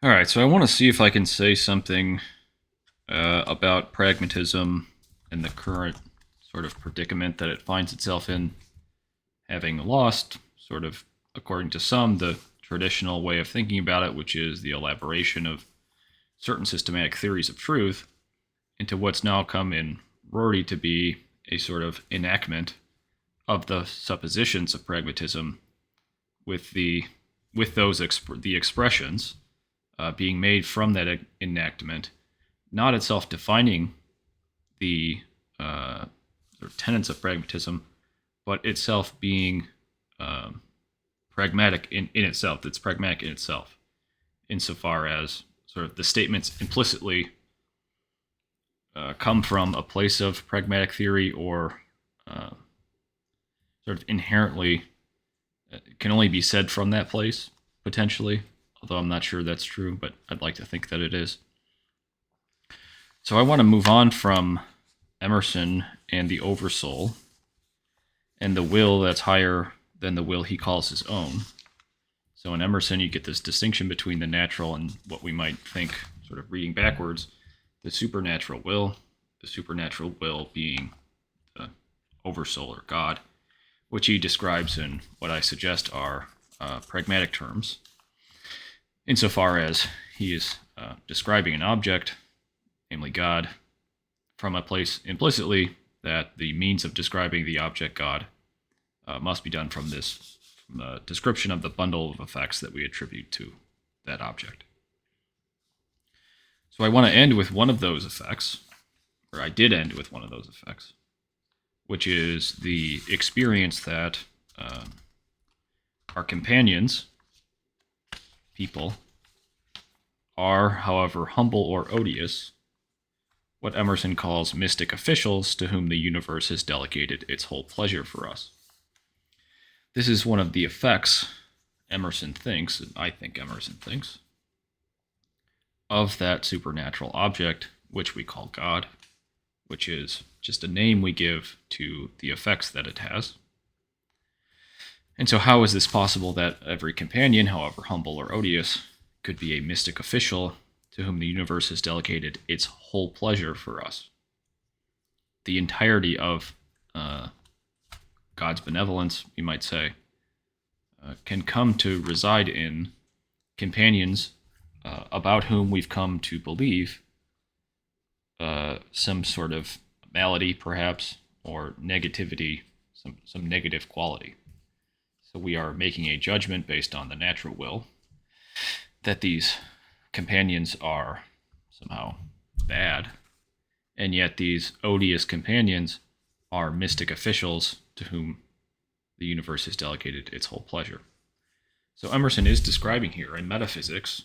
All right, so I want to see if I can say something about pragmatism and the current sort of predicament that it finds itself in, having lost, sort of, according to some, the traditional way of thinking about it, which is the elaboration of certain systematic theories of truth, into what's now come in Rory to be a sort of enactment of the suppositions of pragmatism, with the expressions being made from that enactment, not itself defining the sort of tenets of pragmatism, but itself being um, pragmatic in itself. It's pragmatic in itself, insofar as sort of the statements implicitly come from a place of pragmatic theory, or uh, sort of inherently can only be said from that place, potentially. Although I'm not sure that's true, but I'd like to think that it is. So I want to move on from Emerson and the oversoul and the will that's higher than the will he calls his own. So in Emerson, you get this distinction between the natural and what we might think, sort of reading backwards, the supernatural will. The supernatural will being the oversoul or God, which he describes in what I suggest are pragmatic terms, insofar as he is describing an object, namely God, from a place implicitly that the means of describing the object God must be done from the description of the bundle of effects that we attribute to that object. So I want to end with one of those effects, or I did end with one of those effects, which is the experience that our companions, people, are, however humble or odious, what Emerson calls mystic officials to whom the universe has delegated its whole pleasure for us. This is one of the effects Emerson thinks, and I think Emerson thinks, of that supernatural object, which we call God, which is just a name we give to the effects that it has. And so, how is this possible that every companion, however humble or odious, could be a mystic official to whom the universe has delegated its whole pleasure for us? The entirety of God's benevolence, you might say, can come to reside in companions about whom we've come to believe some sort of malady, perhaps, or negativity, some negative quality. So we are making a judgment based on the natural will that these companions are somehow bad, and yet these odious companions are mystic officials to whom the universe has delegated its whole pleasure. So Emerson is describing here in metaphysics,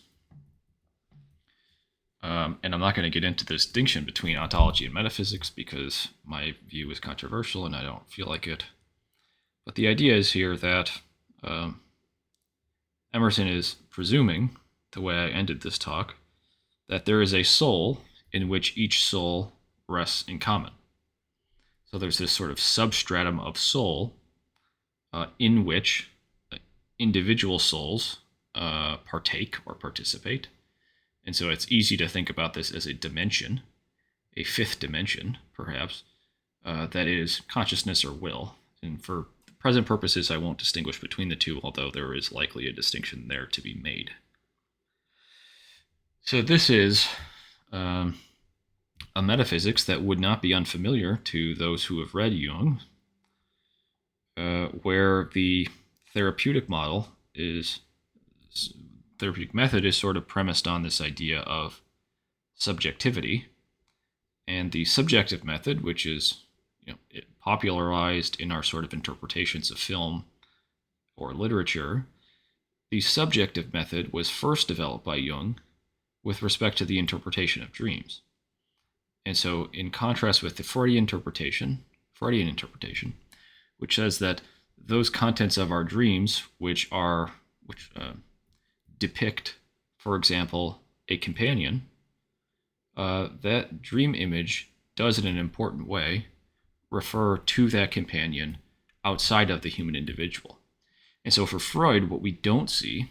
and I'm not going to get into the distinction between ontology and metaphysics because my view is controversial and I don't feel like it. But the idea is here that Emerson is presuming, the way I ended this talk, that there is a soul in which each soul rests in common. So there's this sort of substratum of soul in which individual souls partake or participate. And so it's easy to think about this as a dimension, a fifth dimension, perhaps, that is consciousness or will. And for present purposes, I won't distinguish between the two, although there is likely a distinction there to be made. So this is a metaphysics that would not be unfamiliar to those who have read Jung, where the therapeutic method is sort of premised on this idea of subjectivity, and the subjective method, which is popularized in our sort of interpretations of film or literature. The subjective method was first developed by Jung with respect to the interpretation of dreams. And so, in contrast with the Freudian interpretation, which says that those contents of our dreams, which depict, for example, a companion, that dream image does in an important way refer to that companion outside of the human individual. And so for Freud, what we don't see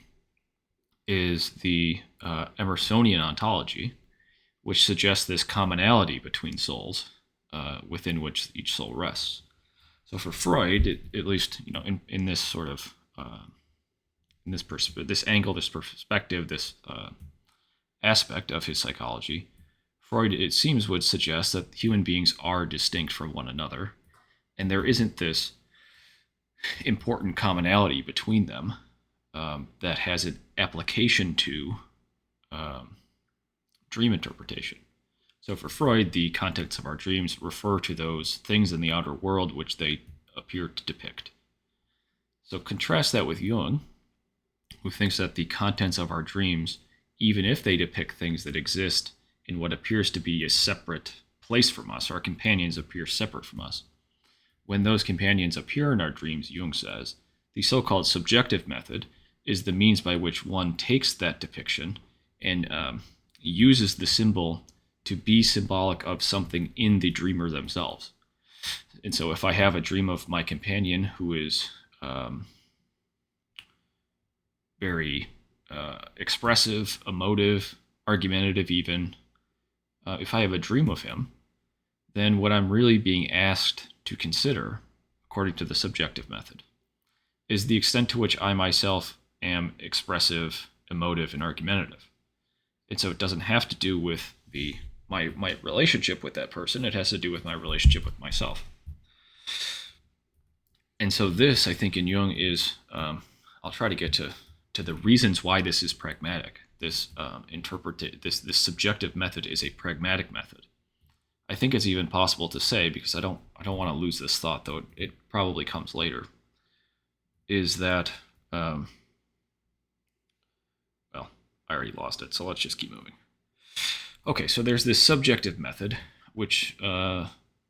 is the Emersonian ontology, which suggests this commonality between souls within which each soul rests. So for Freud, at least in this sort of in this angle, this perspective, this aspect of his psychology, Freud, it seems, would suggest that human beings are distinct from one another, and there isn't this important commonality between them that has an application to dream interpretation. So for Freud, the contents of our dreams refer to those things in the outer world which they appear to depict. So contrast that with Jung, who thinks that the contents of our dreams, even if they depict things that exist in what appears to be a separate place from us, our companions appear separate from us. When those companions appear in our dreams, Jung says, the so-called subjective method is the means by which one takes that depiction and uses the symbol to be symbolic of something in the dreamer themselves. And so if I have a dream of my companion who is very expressive, emotive, argumentative even, if I have a dream of him, then what I'm really being asked to consider, according to the subjective method, is the extent to which I myself am expressive, emotive, and argumentative. And so it doesn't have to do with my relationship with that person. It has to do with my relationship with myself. And so this, I think, in Jung is, I'll try to get to the reasons why this is pragmatic. This this subjective method is a pragmatic method. I think it's even possible to say, because I don't want to lose this thought, though it probably comes later, is that, well, I already lost it, so let's just keep moving. Okay, so there's this subjective method, which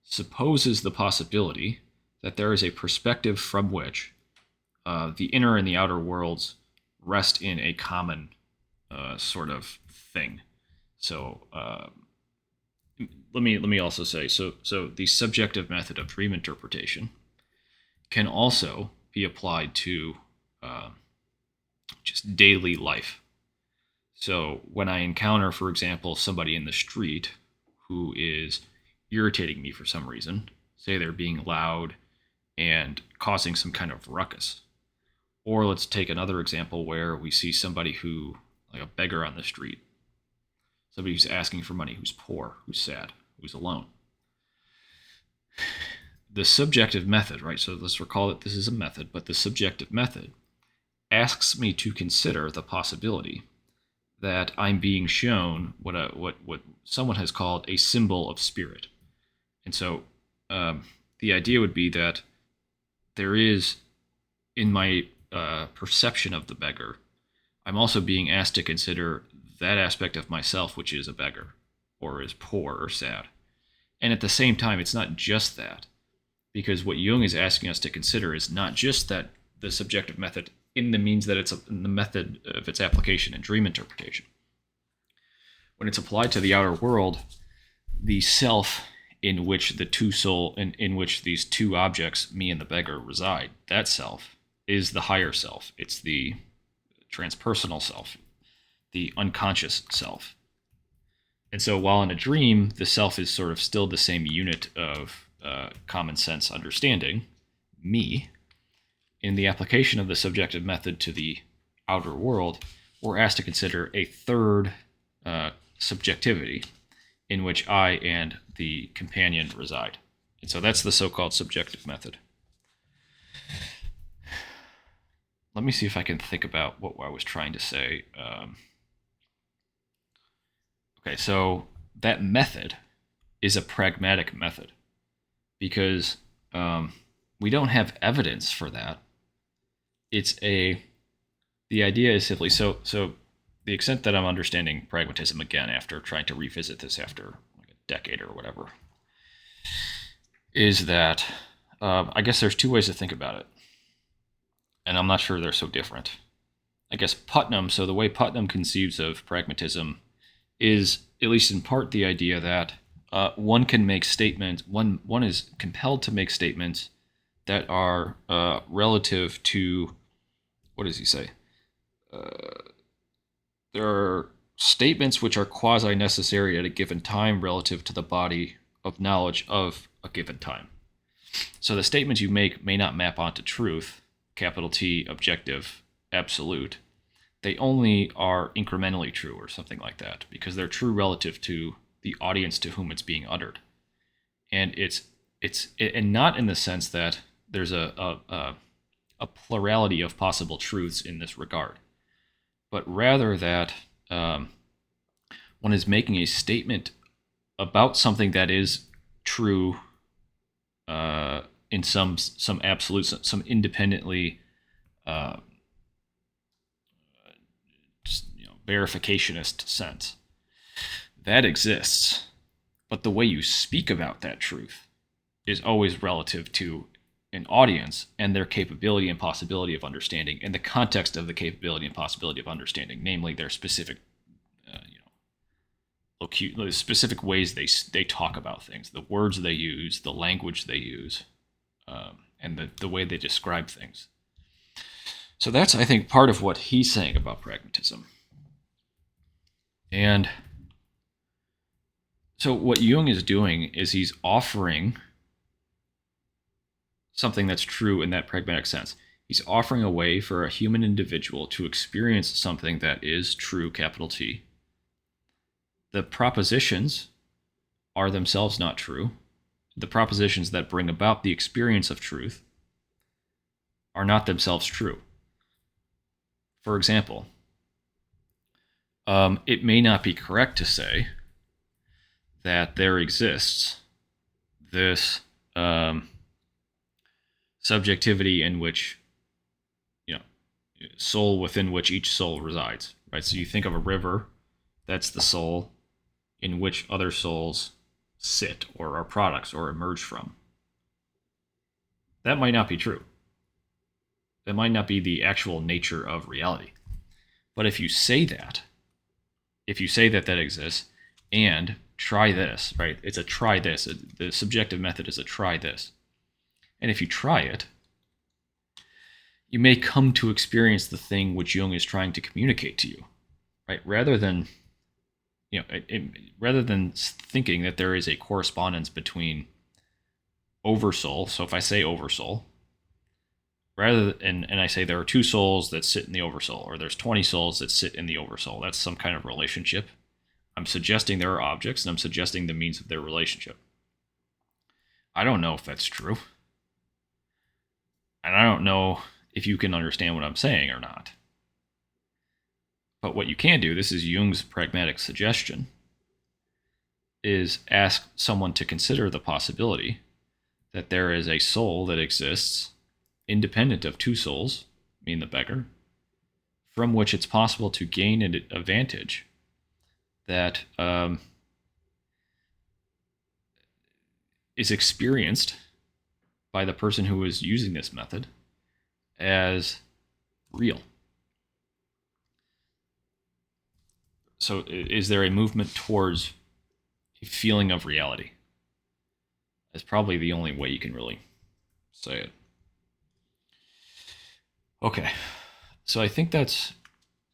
supposes the possibility that there is a perspective from which the inner and the outer worlds rest in a common sort of thing. So let me also say, so the subjective method of dream interpretation can also be applied to just daily life. So when I encounter, for example, somebody in the street who is irritating me for some reason, say they're being loud and causing some kind of ruckus. Or let's take another example where we see somebody who, like a beggar on the street, somebody who's asking for money, who's poor, who's sad, who's alone. The subjective method, right? So let's recall that this is a method, but the subjective method asks me to consider the possibility that I'm being shown what someone has called a symbol of spirit. And so the idea would be that there is, in my perception of the beggar, I'm also being asked to consider that aspect of myself which is a beggar, or is poor or sad. And at the same time, it's not just that, because what Jung is asking us to consider is not just that the subjective method in the means that it's in the method of its application in dream interpretation. When it's applied to the outer world, the self in which the two soul, in which these two objects, me and the beggar, reside, that self is the higher self. It's the transpersonal self, the unconscious self. And so while in a dream, the self is sort of still the same unit of common sense understanding, me, in the application of the subjective method to the outer world, we're asked to consider a third subjectivity in which I and the companion reside. And so that's the so-called subjective method. Let me see if I can think about what I was trying to say. Okay, so that method is a pragmatic method because we don't have evidence for that. The idea is simply, so the extent that I'm understanding pragmatism again after trying to revisit this after like a decade or whatever, is that I guess there's two ways to think about it. And I'm not sure they're so different. I guess Putnam, so the way Putnam conceives of pragmatism is, at least in part, the idea that one can make statements, one is compelled to make statements that are relative to, what does he say? There are statements which are quasi necessary at a given time relative to the body of knowledge of a given time. So the statements you make may not map onto truth, capital T, objective, absolute. They only are incrementally true or something like that because they're true relative to the audience to whom it's being uttered. And it's and not in the sense that there's a plurality of possible truths in this regard, but rather that one is making a statement about something that is true in some absolute, some independently uh, verificationist sense. That exists, but the way you speak about that truth is always relative to an audience and their capability and possibility of understanding, and the context of the capability and possibility of understanding, namely their specific, the specific ways they talk about things, the words they use, the language they use, and the way they describe things. So that's, I think, part of what he's saying about pragmatism. And so what Jung is doing is he's offering something that's true in that pragmatic sense. He's offering a way for a human individual to experience something that is true, capital T. The propositions are themselves not true. The propositions that bring about the experience of truth are not themselves true. For example, it may not be correct to say that there exists this subjectivity in which, soul within which each soul resides, right? So you think of a river, that's the soul in which other souls sit or are products or emerge from. That might not be true. That might not be the actual nature of reality. But if you say that, that exists, and try this, right? It's a try this. The subjective method is a try this. And if you try it, you may come to experience the thing which Jung is trying to communicate to you, right? Rather than thinking that there is a correspondence between oversoul. So if I say oversoul, and I say there are 2 souls that sit in the oversoul, or there's 20 souls that sit in the oversoul, that's some kind of relationship. I'm suggesting there are objects, and I'm suggesting the means of their relationship. I don't know if that's true. And I don't know if you can understand what I'm saying or not. But what you can do, this is Jung's pragmatic suggestion, is ask someone to consider the possibility that there is a soul that exists independent of 2 souls, me and the beggar, from which it's possible to gain an advantage that is experienced by the person who is using this method as real. So is there a movement towards a feeling of reality? That's probably the only way you can really say it. Okay, so I think that's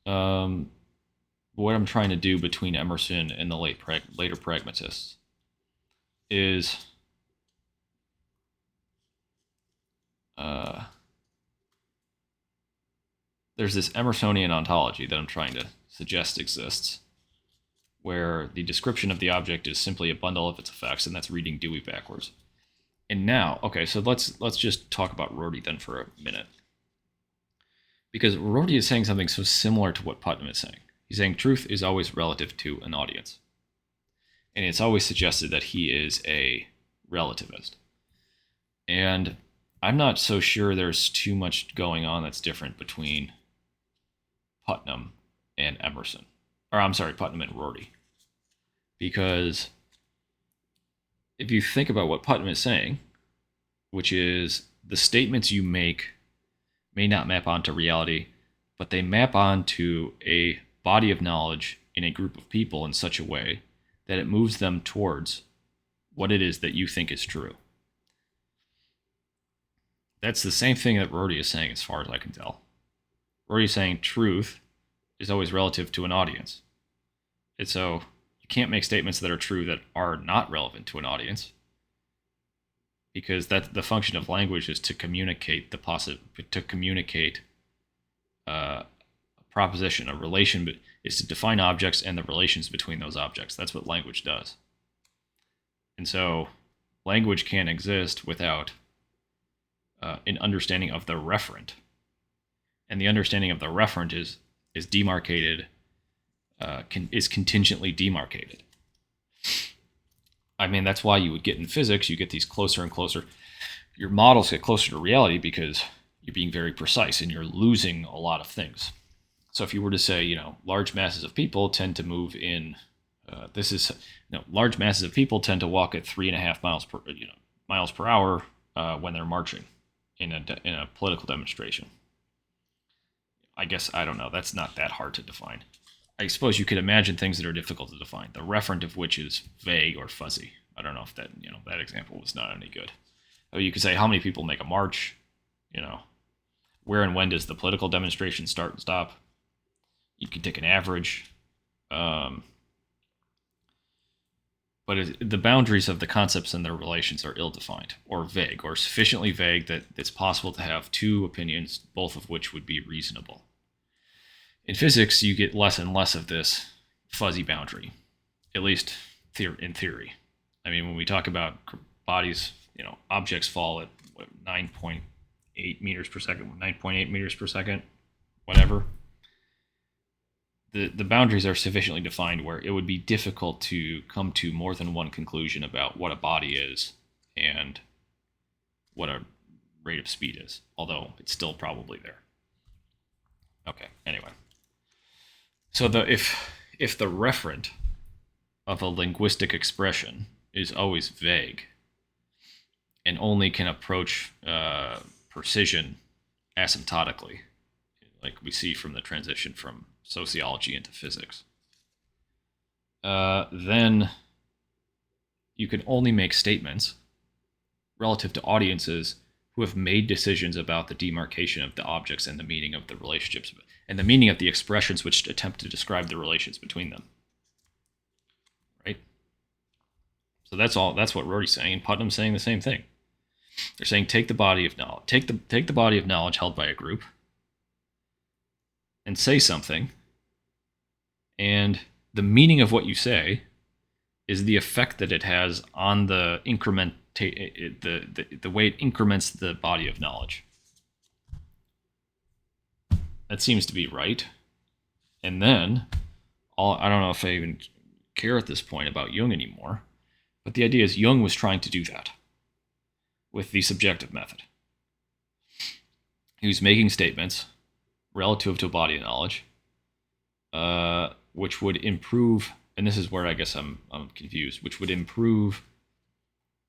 what I'm trying to do between Emerson and the later pragmatists is there's this Emersonian ontology that I'm trying to suggest exists, where the description of the object is simply a bundle of its effects, and that's reading Dewey backwards. And now, okay, so let's just talk about Rorty then for a minute, because Rorty is saying something so similar to what Putnam is saying. He's saying truth is always relative to an audience, and it's always suggested that he is a relativist. And I'm not so sure there's too much going on that's different between Putnam and Emerson. Or I'm sorry, Putnam and Rorty. Because if you think about what Putnam is saying, which is the statements you make may not map onto reality, but they map onto a body of knowledge in a group of people in such a way that it moves them towards what it is that you think is true. That's the same thing that Rorty is saying as far as I can tell. Rorty is saying truth is always relative to an audience. And so you can't make statements that are true that are not relevant to an audience, because that the function of language is to communicate to communicate a proposition, a relation, but is to define objects and the relations between those objects. That's what language does. And so language can't exist without an understanding of the referent. And the understanding of the referent is demarcated, is contingently demarcated. I mean, that's why you would get in physics, you get these closer and closer, your models get closer to reality because you're being very precise and you're losing a lot of things. So if you were to say, large masses of people tend to move in, large masses of people tend to walk at 3.5 miles per hour when they're marching in a political demonstration. I guess, I don't know, that's not that hard to define. I suppose you could imagine things that are difficult to define, the referent of which is vague or fuzzy. I don't know if that, that example was not any good. You could say, how many people make a march? Where and when does the political demonstration start and stop? You can take an average. But the boundaries of the concepts and their relations are ill-defined or vague, or sufficiently vague that it's possible to have two opinions, both of which would be reasonable. In physics, you get less and less of this fuzzy boundary, at least in theory. I mean, when we talk about bodies, objects fall at 9.8 meters per second, 9.8 meters per second, whatever. The boundaries are sufficiently defined where it would be difficult to come to more than one conclusion about what a body is and what a rate of speed is, although it's still probably there. Okay, anyway. So if the referent of a linguistic expression is always vague and only can approach precision asymptotically, like we see from the transition from sociology into physics, then you can only make statements relative to audiences who have made decisions about the demarcation of the objects and the meaning of the relationships and the meaning of the expressions which attempt to describe the relations between them. Right? So that's what Rorty's saying, and Putnam's saying the same thing. They're saying take the body of knowledge, take the body of knowledge held by a group, and say something, and the meaning of what you say is the effect that it has on the the way it increments the body of knowledge. That seems to be right. And then, I don't know if I even care at this point about Jung anymore, but the idea is Jung was trying to do that with the subjective method. He was making statements relative to a body of knowledge, which would improve, and this is where I guess I'm confused, which would improve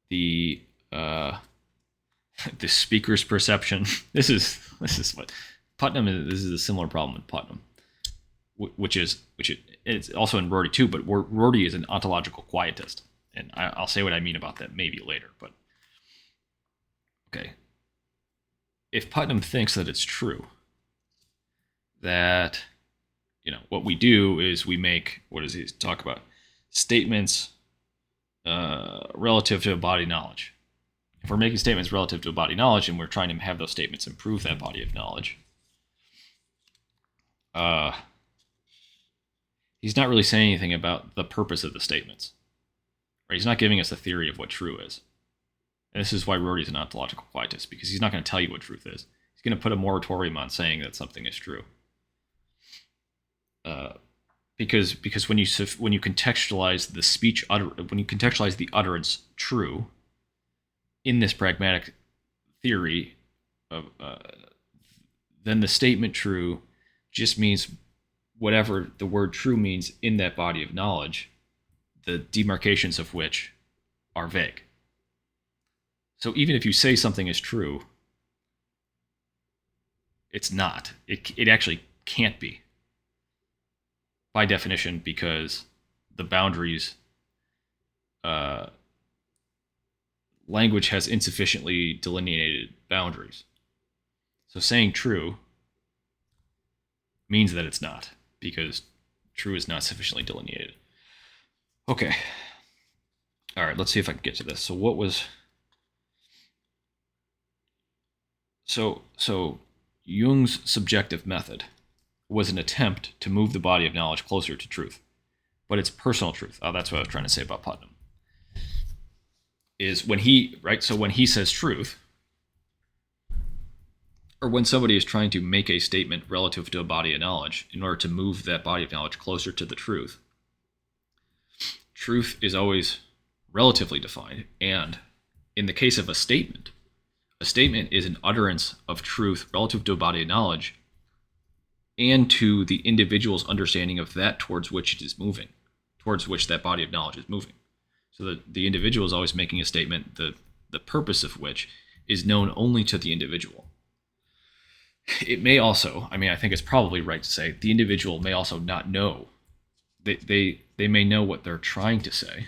the speaker's perception. This is what Putnam is. This is a similar problem with Putnam, which it's also in Rorty too. But Rorty is an ontological quietist, and I'll say what I mean about that maybe later. But okay, if Putnam thinks that it's true that what we do is we make, what does he talk about, statements relative to a body knowledge. If we're making statements relative to a body knowledge and we're trying to have those statements improve that body of knowledge, he's not really saying anything about the purpose of the statements. Right? He's not giving us a theory of what true is. And this is why Rorty's an ontological quietist, because he's not going to tell you what truth is. He's going to put a moratorium on saying that something is true. Because when you contextualize the speech when you contextualize the utterance true in this pragmatic theory of then the statement true just means whatever the word true means in that body of knowledge, the demarcations of which are vague. So even if you say something is true, it's not. It actually can't be, by definition, because the boundaries, language has insufficiently delineated boundaries. So saying true means that it's not. because true is not sufficiently delineated. Okay. All right, let's see if I can get to this. So what was so Jung's subjective method was an attempt to move the body of knowledge closer to truth, but it's personal truth. Oh, that's what I was trying to say about Putnam. Is when he right. So when he says truth, or when somebody is trying to make a statement relative to a body of knowledge in order to move that body of knowledge closer to the truth, truth is always relatively defined. And in the case of a statement is an utterance of truth relative to a body of knowledge and to the individual's understanding of that towards which it is moving, towards which that body of knowledge is moving. So the individual is always making a statement, the purpose of which is known only to the individual. It may also, I mean, I think it's probably right to say the individual may also not know. They may know what they're trying to say,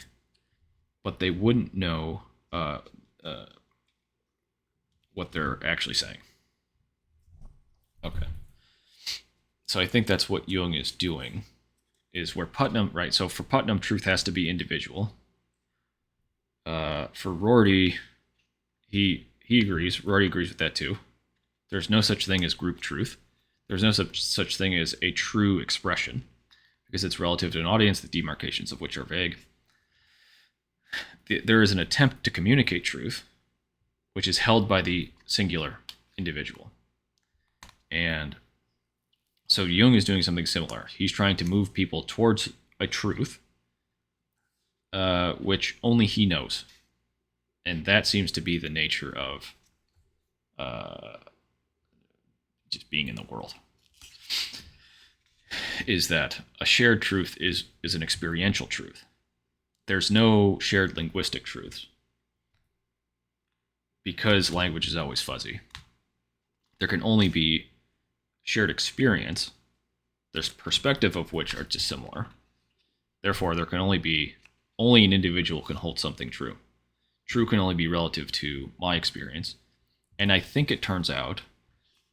but they wouldn't know what they're actually saying. Okay. So I think that's what Jung is doing, is where Putnam, right? So for Putnam, truth has to be individual. For Rorty, he agrees. Rorty agrees with that too. There's no such thing as group truth. There's no such thing as a true expression, because it's relative to an audience, the demarcations of which are vague. There is an attempt to communicate truth, which is held by the singular individual. And so Jung is doing something similar. He's trying to move people towards a truth, which only he knows. And that seems to be the nature of just being in the world. Is that a shared truth is an experiential truth. There's no shared linguistic truths, because language is always fuzzy. There can only be shared experience, there's perspective of which are dissimilar. Therefore, there can only an individual can hold something true. True can only be relative to my experience. And I think it turns out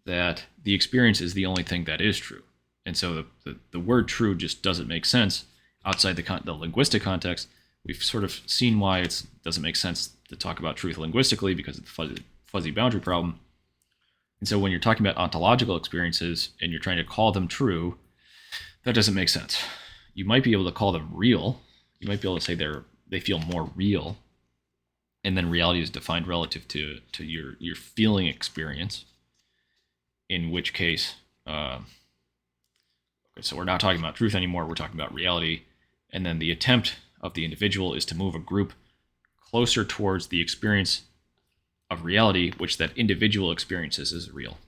that the experience is the only thing that is true. And so the word true just doesn't make sense outside the linguistic context. We've sort of seen why it doesn't make sense to talk about truth linguistically, because of the fuzzy boundary problem. And so when you're talking about ontological experiences and you're trying to call them true, that doesn't make sense. You might be able to call them real. You might be able to say they feel more real. And then reality is defined relative to your feeling experience. In which case, okay, so we're not talking about truth anymore. We're talking about reality. And then the attempt of the individual is to move a group closer towards the experience of reality, which that individual experiences as real.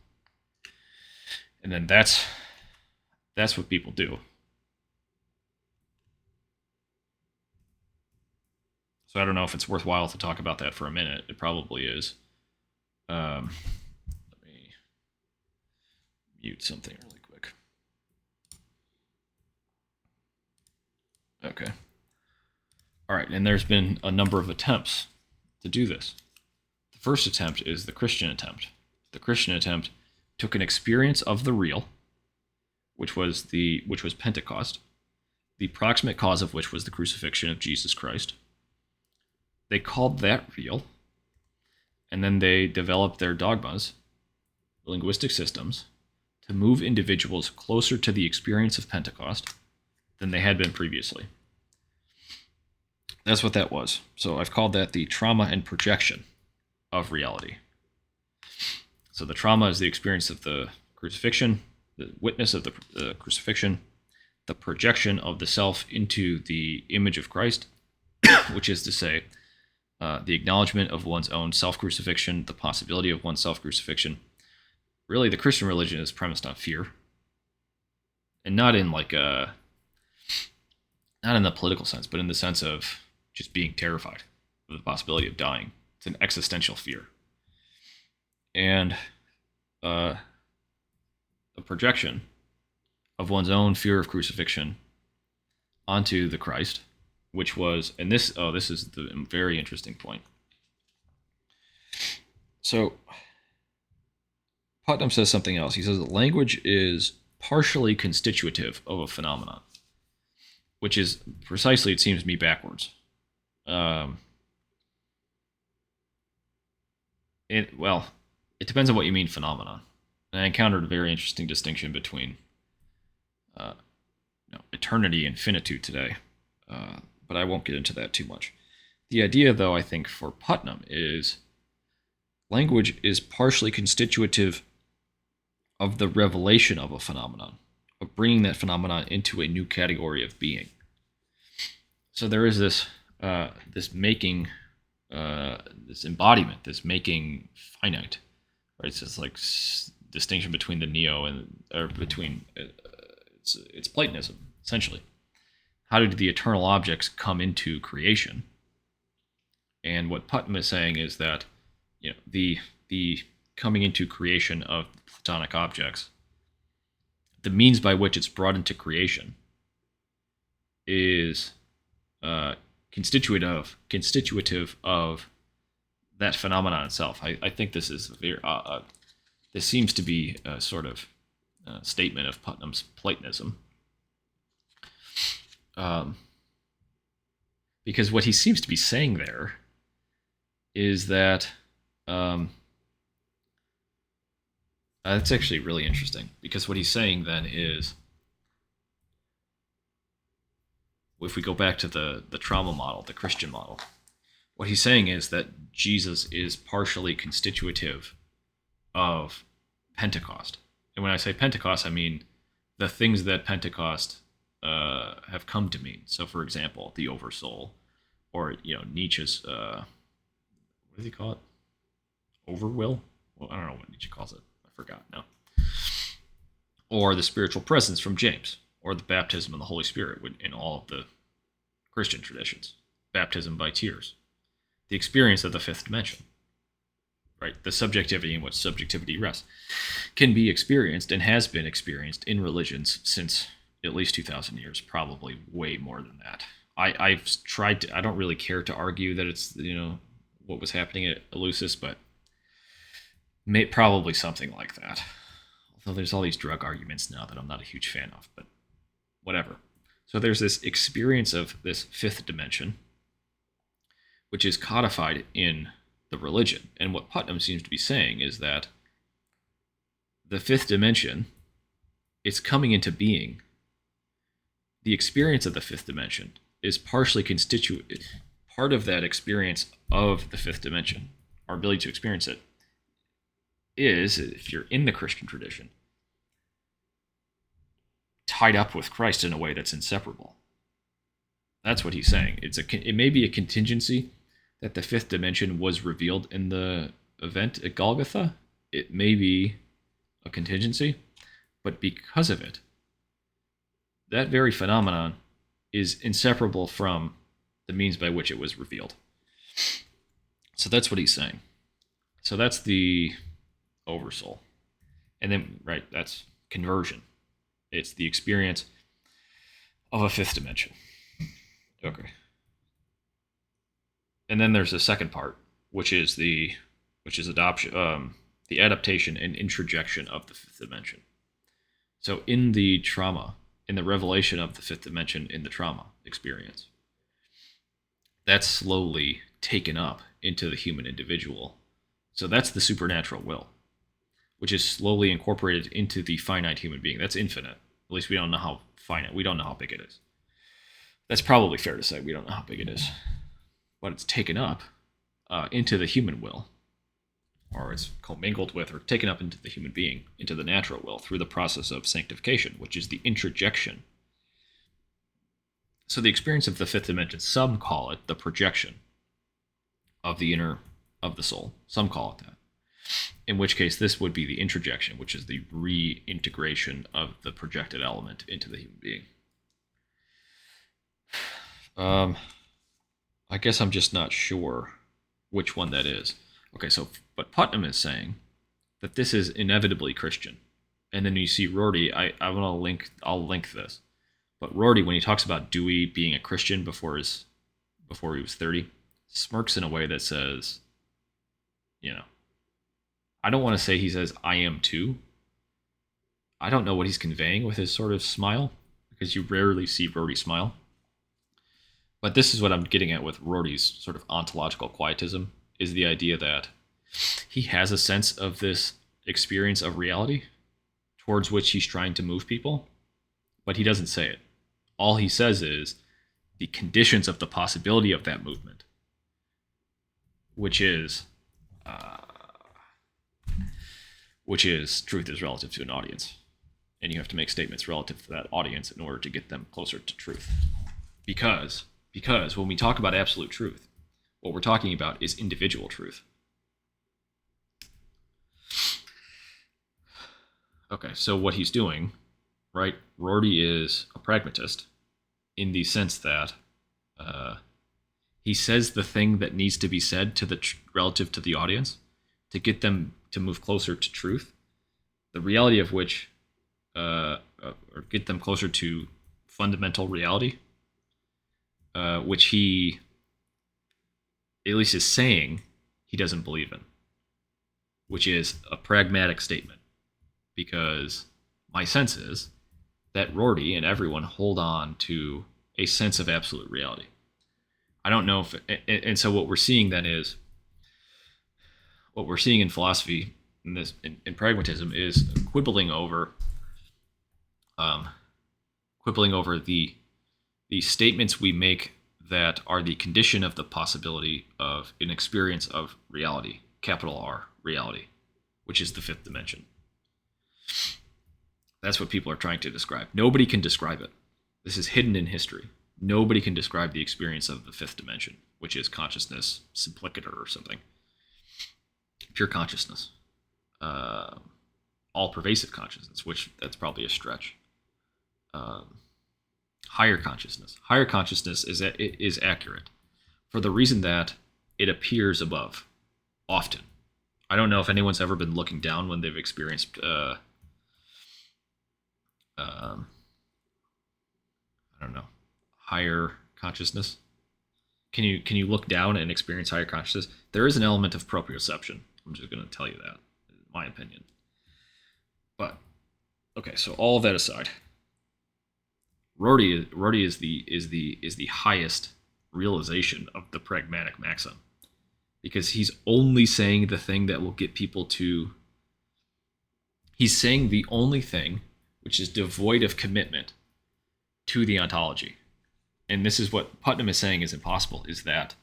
And then that's what people do. So I don't know if it's worthwhile to talk about that for a minute. It probably is. Let me mute something really quick. Okay. All right, and there's been a number of attempts to do this. The first attempt is the Christian attempt. The Christian attempt took an experience of the real, which was Pentecost, the proximate cause of which was the crucifixion of Jesus Christ. They called that real, and then they developed their dogmas, linguistic systems, to move individuals closer to the experience of Pentecost than they had been previously. That's what that was. So I've called that the trauma and projection of reality. So the trauma is the experience of the crucifixion, the witness of the crucifixion, the projection of the self into the image of Christ, which is to say, the acknowledgement of one's own self-crucifixion, the possibility of one's self-crucifixion. Really, the Christian religion is premised on fear, and not in not in the political sense, but in the sense of just being terrified of the possibility of dying. It's an existential fear, and the projection of one's own fear of crucifixion onto the Christ, which was, and this is the very interesting point. So Putnam says something else. He says that language is partially constitutive of a phenomenon, which is precisely, it seems to me, backwards. Um, well, it depends on what you mean phenomenon. And I encountered a very interesting distinction between uh, eternity and finitude today, but I won't get into that too much. The idea, though, I think for Putnam is language is partially constitutive of the revelation of a phenomenon, of bringing that phenomenon into a new category of being. So there is this making, this embodiment, this making finite, right? It's this like distinction between the neo and or between it's Platonism essentially. How did the eternal objects come into creation? And what Putnam is saying is that the coming into creation of Platonic objects, the means by which it's brought into creation, is constitutive of that phenomenon itself. I think this is very this seems to be a sort of statement of Putnam's Platonism, because what he seems to be saying there is that that's actually really interesting, because what he's saying then is, if we go back to the trauma model, the Christian model, what he's saying is that Jesus is partially constitutive of Pentecost. And when I say Pentecost, I mean the things that Pentecost have come to mean. So, for example, the oversoul, or Nietzsche's what does he call it? Overwill? Well, I don't know what Nietzsche calls it. I forgot now. Or the spiritual presence from James, or the baptism of the Holy Spirit in all of the Christian traditions. Baptism by tears. The experience of the fifth dimension, right? The subjectivity in which subjectivity rests, can be experienced and has been experienced in religions since at least 2,000 years, probably way more than that. I've tried to, I don't really care to argue that it's, what was happening at Eleusis, but probably something like that. Although there's all these drug arguments now that I'm not a huge fan of, but whatever. So there's this experience of this fifth dimension, which is codified in the religion. And what Putnam seems to be saying is that the fifth dimension, it's coming into being. The experience of the fifth dimension is partially constituted. Part of that experience of the fifth dimension, our ability to experience it, is, if you're in the Christian tradition, tied up with Christ in a way that's inseparable. That's what he's saying. It may be a contingency that the fifth dimension was revealed in the event at Golgotha. It may be a contingency, but because of it, that very phenomenon is inseparable from the means by which it was revealed. So that's what he's saying. So that's the oversoul. And then, right, that's conversion. It's the experience of a fifth dimension. Okay. And then there's the second part, which is adoption, the adaptation and introjection of the fifth dimension. So in the trauma, in the revelation of the fifth dimension in the trauma experience, that's slowly taken up into the human individual. So that's the supernatural will, which is slowly incorporated into the finite human being. That's infinite. At least we don't know how finite. We don't know how big it is. That's probably fair to say. We don't know how big it is. But it's taken up into the human will, or it's commingled with or taken up into the human being, into the natural will, through the process of sanctification, which is the introjection. So the experience of the fifth dimension, some call it the projection of the inner of the soul. Some call it that. In which case, this would be the introjection, which is the reintegration of the projected element into the human being. I guess I'm just not sure which one that is. Okay, so, but Putnam is saying that this is inevitably Christian. And then you see Rorty, I'll link this. But Rorty, when he talks about Dewey being a Christian before he was 30, smirks in a way that says, I don't want to say he says, I am too. I don't know what he's conveying with his sort of smile, because you rarely see Rorty smile. But this is what I'm getting at with Rorty's sort of ontological quietism, is the idea that he has a sense of this experience of reality towards which he's trying to move people, but he doesn't say it. All he says is the conditions of the possibility of that movement, which is uh, truth is relative to an audience, and you have to make statements relative to that audience in order to get them closer to truth. Because when we talk about absolute truth, what we're talking about is individual truth. Okay, so what he's doing, right? Rorty is a pragmatist in the sense that he says the thing that needs to be said to the relative to the audience to get them to move closer to truth, the reality of which, or get them closer to fundamental reality, which he, at least is saying, he doesn't believe in, which is a pragmatic statement. Because my sense is that Rorty and everyone hold on to a sense of absolute reality. I don't know if, and so what we're seeing then is, what we're seeing in philosophy, in pragmatism, is quibbling over the statements we make that are the condition of the possibility of an experience of reality, capital R, reality, which is the fifth dimension. That's what people are trying to describe. Nobody can describe it. This is hidden in history. Nobody can describe the experience of the fifth dimension, which is consciousness simplicator or something. Pure consciousness. All-pervasive consciousness, which that's probably a stretch. Higher consciousness. Higher consciousness is accurate for the reason that it appears above often. I don't know if anyone's ever been looking down when they've experienced I don't know, higher consciousness. Can you look down and experience higher consciousness? There is an element of proprioception. I'm just going to tell you that, in my opinion. But okay, so all of that aside, Rorty is the highest realization of the pragmatic maxim, because he's only saying the thing that will get people to. He's saying the only thing which is devoid of commitment to the ontology. And this is what Putnam is saying is impossible, is that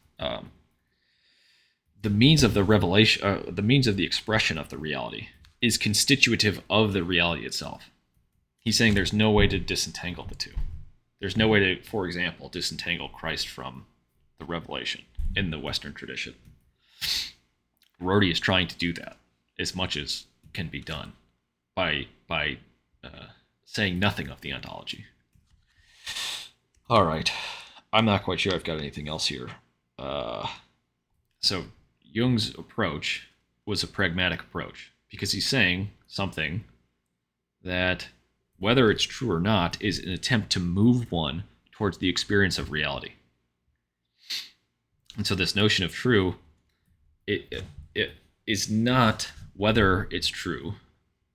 the means of the revelation, the means of the expression of the reality is constitutive of the reality itself. He's saying there's no way to disentangle the two. There's no way to, for example, disentangle Christ from the revelation in the Western tradition. Rorty is trying to do that as much as can be done by saying nothing of the ontology. All right. I'm not quite sure I've got anything else here. So Jung's approach was a pragmatic approach, because he's saying something that, whether it's true or not, is an attempt to move one towards the experience of reality. And so this notion of true, it is not whether it's true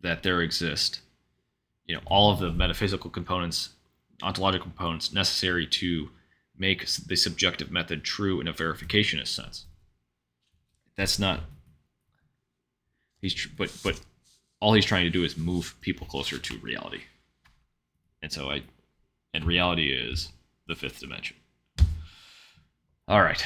that there exist, all of the metaphysical components, ontological components necessary to make the subjective method true in a verificationist sense. That's not. But all he's trying to do is move people closer to reality. And reality is the fifth dimension. All right.